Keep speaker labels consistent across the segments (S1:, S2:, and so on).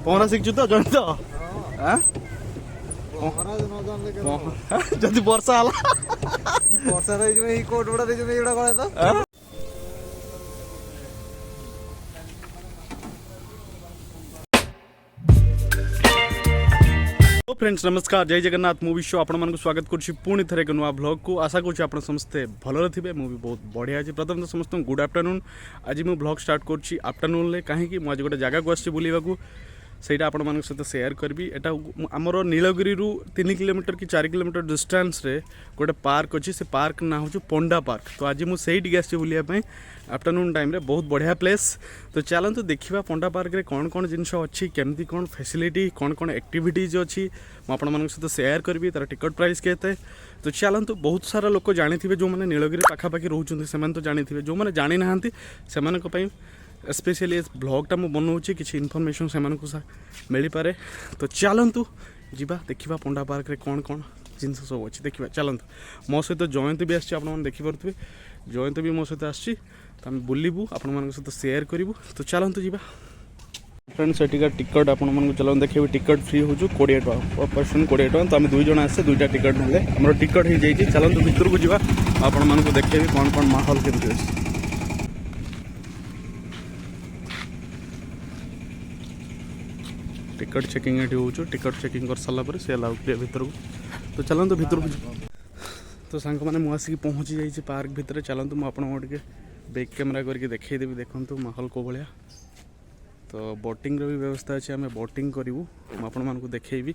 S1: ପହଁରା ଶିଖଛୁ ତ ଜଣେ ତ ଯଦି ବର୍ଷା ହେଲା
S2: ବର୍ଷା ଦେଇଯିବ ଏଇ କୋଟ ଗୁଡା ଦେଇଯିବ ଏଇଗୁଡା କଣ ତ
S1: फ्रेंड्स नमस्कार जय जगन्नाथ मु विश्व आपण मानक स्वागत करुच्ची पुणी थे एक नुआ ब्लॉग को आशा करुच्ची आप समस्ते भलरे थे मु भी बहुत बढ़िया अच्छी प्रथम तो समस्त गुड आफ्टरनून आज मु ब्लॉग स्टार्ट करुच्ची आफ्टरनून ले कहीं मुझे गोटे जगह को आसी बुलवाक ସେଇଟା ଆପଣମାନଙ୍କ ସହିତ ସେୟାର କରିବି। ଏଟା ଆମର ନୀଳଗିରିରୁ 3 କିଲୋମିଟର କି 4 କିଲୋମିଟର ଡିଷ୍ଟାନ୍ସରେ ଗୋଟେ ପାର୍କ ଅଛି। ସେ ପାର୍କ ନାଁ ହେଉଛି ପଣ୍ଡା ପାର୍କ। ତ ଆଜି ମୁଁ ସେଇଠିକି ଆସିଛି ବୁଲିବା ପାଇଁ ଆଫ୍ଟରନୁନ୍ ଟାଇମ୍ରେ। ବହୁତ ବଢ଼ିଆ ପ୍ଲେସ୍। ତ ଚାଲନ୍ତୁ ଦେଖିବା ପଣ୍ଡା ପାର୍କରେ କ'ଣ କ'ଣ ଜିନିଷ ଅଛି, କେମିତି କ'ଣ ଫ୍ୟାସିଲିଟି, କ'ଣ କ'ଣ ଆକ୍ଟିଭିଟିଜ୍ ଅଛି ମୁଁ ଆପଣମାନଙ୍କ ସହିତ ସେୟାର କରିବି। ତା'ର ଟିକଟ ପ୍ରାଇସ୍ କେତେ। ତ ଚାଲନ୍ତୁ ବହୁତ ସାରା ଲୋକ ଜାଣିଥିବେ, ଯେଉଁମାନେ ନୀଳଗିରି ପାଖାପାଖି ରହୁଛନ୍ତି ସେମାନେ ତ ଜାଣିଥିବେ, ଯେଉଁମାନେ ଜାଣିନାହାନ୍ତି ସେମାନଙ୍କ ପାଇଁ स्पेशली ये ब्लॉगटा मुझे बनाऊँगी किसी इनफर्मेशन से मिल पारे। तो चलतु जीवा देखा पंडा पार्क रे कौन कौन जिनस सब अच्छी देखा। चलतु मो सहित जयंत भी आसी देखिपे जयंत भी मो सहित आसी आम बुलू आपण सहित सेयार करूँ। तो चलतु जीवा फ्रेंड्स एटिका टिकट आपण चलो देखिए टिकट फ्री हो 20 टका पर्सन 20 टका। तो आम 2 जन आसे 2टा टिकट ना आम टिकट हो जाइए। चलतु भितर को जीवा आपण देखे कौन कौन माहौल केमती अच्छी। टिकट चेकिंग ये हो टिकट चेकिंग कर सारा पर सी अलाउ किए भितर को। तो चलते भितर को। तो सांग मैंने मुझे पहुँची जाइए पार्क भितर। चलते मुझे बैक कैमेरा करके देखईदेवी देखूँ माहौल को भाया। तो बोटिंग भी व्यवस्था अच्छे आम बोटिंग करूँ मुझे देखी।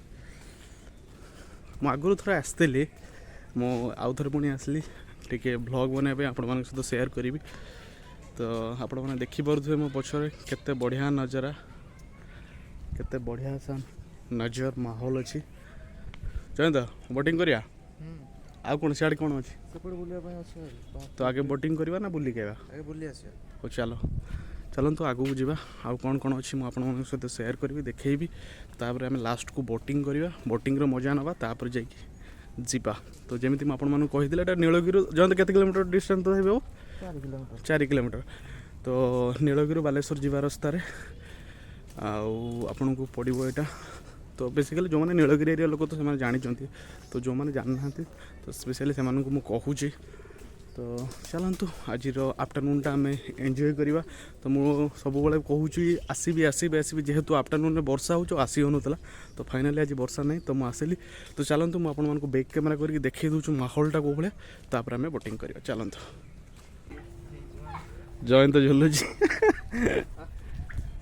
S1: आगुरी थोड़ा आसती मु आउ थे पुणी आसली टे ब्लॉग बनवाई आपण सहित सेयार करी। तो आपण मैंने देखिपे मो पछरे केते बढ़िया नजारा, केते बढ़िया सा नजर माहौल अच्छी। जयंत बोटिंग करिया आउ कौन सियाड़ कौन अच्छी तो आगे बोटिंग करवा ना बुलिक आगे
S2: बुली आसिया।
S1: हो चलो चलतु आगू को जावा आउ कौन कौन अच्छी मुझे सहित सेयार करी देखी। तापर आम लास्ट को बोटिंग करवा बोटिंग मजा नवा तापर जाइए जीवा। तो जमी मुझे कही नीलगिरी जयंत केते किलोमीटर डिस्टेंस तो 4 किलोमीटर। तो नीलगिरी बालेश्वर जीवा रास्ता आपण को पड़ो यहाँ। तो बेसिकली जो मैंने नीलगिरी एरिया लोक तो से जानते, तो जो मैंने जानना तो स्पेशली से मुझे। तो चलतु आज आफ्टरनूनटा आम एंजॉय करवा। तो मुझे सब कहूँ आसबि आसबि आसबि जेहेतु आफ्टरनून में वर्षा हो आसी होनुला। तो फाइनाली आज वर्षा नहीं तो मुझे। तो चलतु मुझे बैक कैमेरा करके देखी दूँ माहौलटा को भाया। तापर आम बोटिंग करवा। चलतु जयंत झुलुची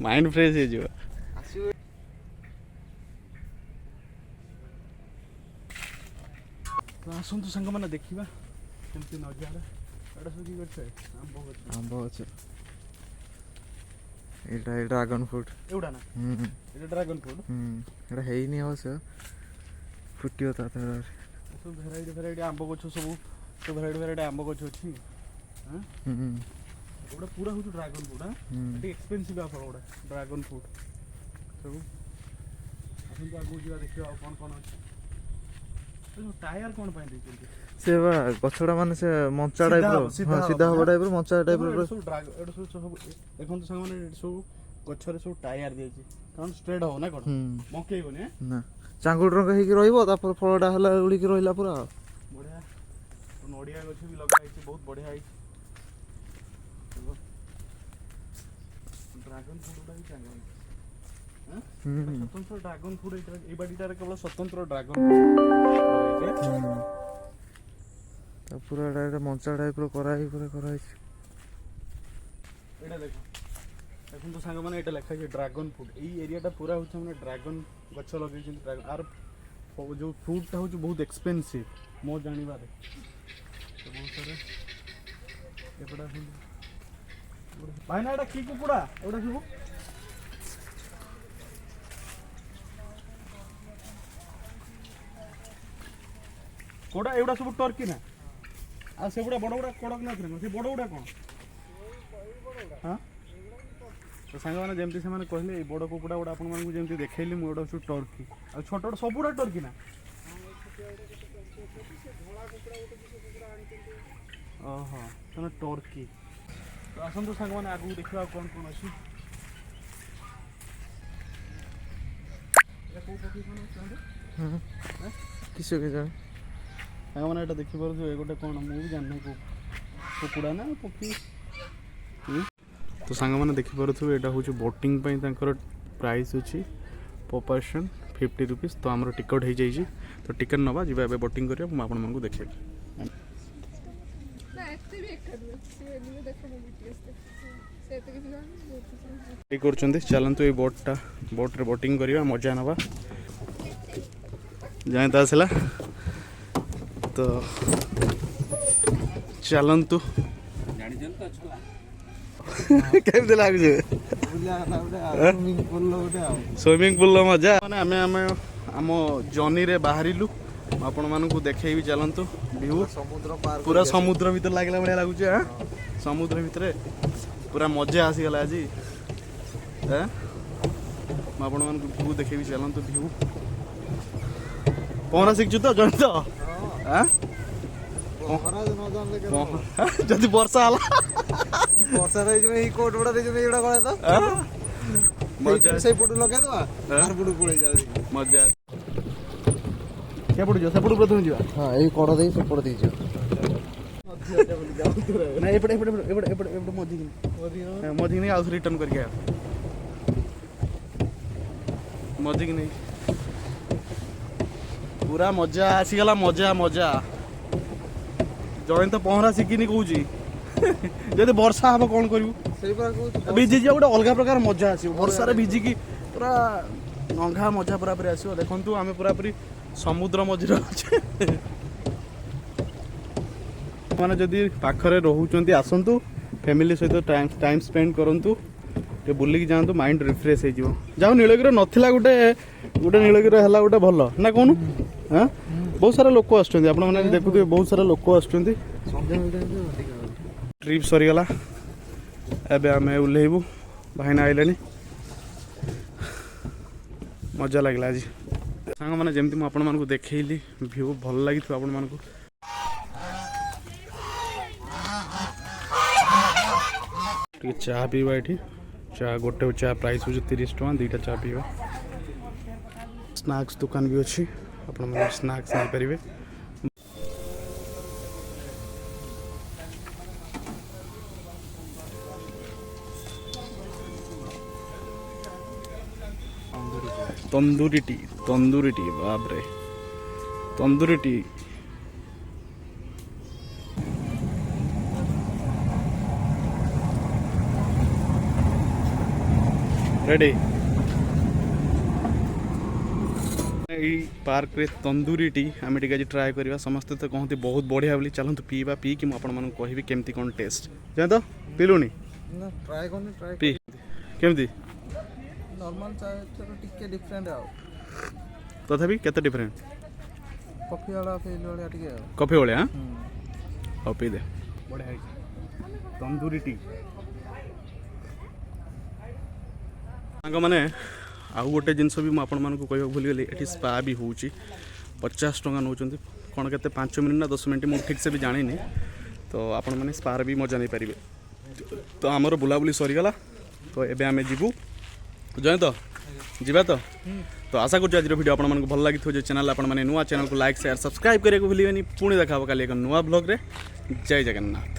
S1: माइंड फ्रेश हो। तो आसतु सांग मैंने देखा केमती नजारा। एटा सब कि आंब गछ
S2: एटा ड्रैगन फ्रूट
S1: एवडा ना एटा ड्रैगन फ्रूट
S2: एटा हेइनी अवश्य फुटियो ता तर
S1: सब भेराइटी आंब गछ सब भेराइटी आंब गछ अछि। हां एवडा पूरा हो ड्रैगन फ्रूट। हां एटा एक्सपेंसिव फल ओडा ड्रैगन फ्रूट सब। आसु आगु जिवा देखियो आ कोन कोन अछि। तो टायर कोन पाइ दै
S2: से बा गछडा माने से मंचा टाइप रो सीधा हो टाइप रो मंचा टाइप रो
S1: सब ड्रैगन एटा सब देखन तो संग माने सब गछरे सब टायर दे छी कारण स्ट्रेट हो ना कोन मकेइबो ने
S2: ना चांगुड रंग हेकी रहइबो तापर फळडा हला उडी के रहिला पूरा
S1: बढ़िया। तो नडिया गछ भी लगा है बहुत बढ़िया है। ड्रैगन फ्रूट ही चांगो स्वतंत्र ड्रैगन फ्रूट ए बाडीटार केवल स्वतंत्र ड्रैगन
S2: तो पूरा डायरेक्ट मंचा टाइप रो कराई पूरा कराई।
S1: एटा देखो देखो तो सांग माने एटा लिखा है ड्रैगन फ्रूट। ए एरियाटा पूरा होछ माने ड्रैगन गछ लगे छै। ड्रैगन आर जो फ्रूटटा होछ बहुत एक्सपेंसिव मो जानि बारे। तो बहुत सारे एपडा भाई ना एटा की कुकुड़ा एटा सब कोड़ा एवडा सब टर्की ना आ से बड़ा बड़ बड़ा कड़क ना से बड़ बड़ा कौन। हाँ तो सांग मैंने जमती से कहले बड़ कुकुड़ा गुड़ा आपको जमी देखली मुझे हूँ टर्की आ छोट सब गुड़ा टर्की ना। ओहो तो टर्की। तो आसतु सांग मैंने आगू देखा कौन कौन अच्छी।
S2: କିସ କେଜାଣି
S1: ସାଙ୍ଗମାନେ ଏଇଟା ଦେଖିପାରୁଥିବେ ଗୋଟେ କ'ଣ ମୁଁ ବି ଜାଣିନି କୁକୁଡ଼ା ନା ପକ୍ଷୀ। ତ ସାଙ୍ଗମାନେ ଦେଖିପାରୁଥିବେ ଏଇଟା ହେଉଛି ବୋଟିଂ ପାଇଁ ତାଙ୍କର ପ୍ରାଇସ୍ ଅଛି per person 50 rupees। ତ ଆମର ଟିକେଟ୍ ହେଇଯାଇଛି ତ ଟିକେଟ୍ ନେବା ଯିବା ଏବେ ବୋଟିଂ କରିବା ମୁଁ ଆପଣମାନଙ୍କୁ ଦେଖେଇବି। କରୁଛନ୍ତି ଚାଲନ୍ତୁ ଏଇ ବୋଟ୍ରେ ବୋଟିଂ କରିବା ମଜା ନେବା ଯାଏଁ ତ ଆସିଲା ତ ଚାଲନ୍ତୁ। କେମିତି ଲାଗୁଛି ସୁଇମିଂ ପୁଲ୍ ମଜା ମାନେ ଆମେ ଆମ ଜର୍ଣ୍ଣିରେ ବାହାରିଲୁ ଆପଣମାନଙ୍କୁ ଦେଖେଇବି ଚାଲନ୍ତୁ ଭିଉ ପୁରା ସମୁଦ୍ର ଭିତରେ ଲାଗିଲା ଭଳିଆ ଲାଗୁଛି। ସମୁଦ୍ର ଭିତରେ ପୁରା ମଜା ଆସିଗଲା ଆଜି। ମୁଁ ଆପଣମାନଙ୍କୁ ଭିଉ ଦେଖେଇବି ଚାଲନ୍ତୁ ଭିଉ। ପହଁରା ଶିଖଛୁ ତ ଜଣେ ତ ଯଦି ବର୍ଷା ହେଲା
S2: ବର୍ଷା ରହିଯିବ ଏଇ କୋଟ ଗୁଡା ଦେଇଛନ୍ତି ଏଇଗୁଡା କଣ ତ
S1: ମଜା
S2: ସେଇ ପଟୁ ଲଗେଇଦବା ଆର ପଟୁ ପଳେଇ ଯାଉଛି
S1: ମଜା। ସେପଟୁ ଯିବା ସେପଟୁ ପ୍ରଥମେ ଯିବା।
S2: ହଁ ଏଇ କଡ ଦେଇ ସେପଟ ଦେଇଯିବ
S1: ନା ଏପଟେ ଏପଟେ ଏପଟେ ଏପଟେ ଏପଟେ ମଝିକି ନେଇ ଆଉ ରିଟର୍ନ କରିକି ଆସ ମଝିକି ନେଇ ପୁରା ମଜା ଆସିଗଲା ମଜା ମଜା। ଜଣେ ତ ପହଁରା ଶିଖିନି କହୁଛି ଯଦି ବର୍ଷା ହବ କ'ଣ କରିବୁ ଭିଜିଯିବ ଗୋଟେ ଅଲଗା ପ୍ରକାର ମଜା ଆସିବ ବର୍ଷାରେ ଭିଜିକି ପୁରା ନଙ୍ଘା ମଜା ପୁରା ପୁରି ଆସିବ। ଦେଖନ୍ତୁ ଆମେ ପୁରା ପୁରି ସମୁଦ୍ର ମଝିରେ ଅଛେ। ମାନେ ଯଦି ପାଖରେ ରହୁଛନ୍ତି ଆସନ୍ତୁ ଫ୍ୟାମିଲି ସହିତ ଟାଇମ୍ ସ୍ପେଣ୍ଡ କରନ୍ତୁ ଟିକେ ବୁଲିକି ଯାଆନ୍ତୁ ମାଇଣ୍ଡ ରିଫ୍ରେଶ ହେଇଯିବ। ଯାଉ ନୀଳଗିରି ନଥିଲା ଗୋଟେ ନୀଳଗିରି ହେଲା ଗୋଟେ ଭଲ ନା କହୁନୁ। ବହୁତ ସାରା ଲୋକ ଆସୁଛନ୍ତି ଆପଣମାନେ ଦେଖୁଥିବେ ବହୁତ ସାରା ଲୋକ ଆସୁଛନ୍ତି। ଟ୍ରିପ୍ ସରିଗଲା ଏବେ ଆମେ ଓହ୍ଲେଇବୁ ଭାଇନା ଆଇଲେଣି ମଜା ଲାଗିଲା ଆଜି। ସାଙ୍ଗମାନେ ଯେମିତି ମୁଁ ଆପଣମାନଙ୍କୁ ଦେଖେଇଲି ଭିଉ ଭଲ ଲାଗିଥିବ ଆପଣମାନଙ୍କୁ। ଟିକେ ଚାହା ପିଇବା ଏଠି ଗୋଟେ ଚା ପ୍ରାଇସ୍ ହେଉଛି 30 ଟଙ୍କା ଦୁଇଟା ଚା ପିଇବା। ସ୍ନାକ୍ସ ଦୋକାନ ବି ଅଛି ଆପଣମାନେ ସ୍ନାକ୍ସ ନେଇପାରିବେ। तंदूरी टी बाप रे तंदूरी टी रेडी पार्क रे तंदूरी टी आम टी आज ट्राए करवा समस्ते तो कहते बहुत बढ़िया बोली चलतु पीवा पी कि मुझे कहबी केमती कौन टेस्ट जाए तो पीलुनी
S2: ट्राए
S1: पी केमती
S2: नॉर्मल चाय टिके डिफरेंट आ
S1: तथापि केते डिफरेंट
S2: कॉफी वाला फील वाला टिके
S1: कॉफी वाले हां हो पी दे बढ़िया है तंदूरी टी सांग माने आउ गोटे जिनस भी मुझे आपको कह भूल गली ये स्पा भी हो 50 टंका नौ कौन के 5 मिनट ना 10 मिनट मुझे ठीक से भी जानी तो आपण मैंने स्पार भी मजा नहीं पारे। तो आमर बुलाबुली सरीगला तो एबे आमे जीवु जाए तो जीवा तो आशा करूँ आज वीडियो आपको भल लगी जो चैनल आपने नुआ चैनल को लाइक शेयर सब्सक्राइब करने को भूलिए पुणी देखा काली एक नुआ ब्लॉग रे। जय जगन्नाथ।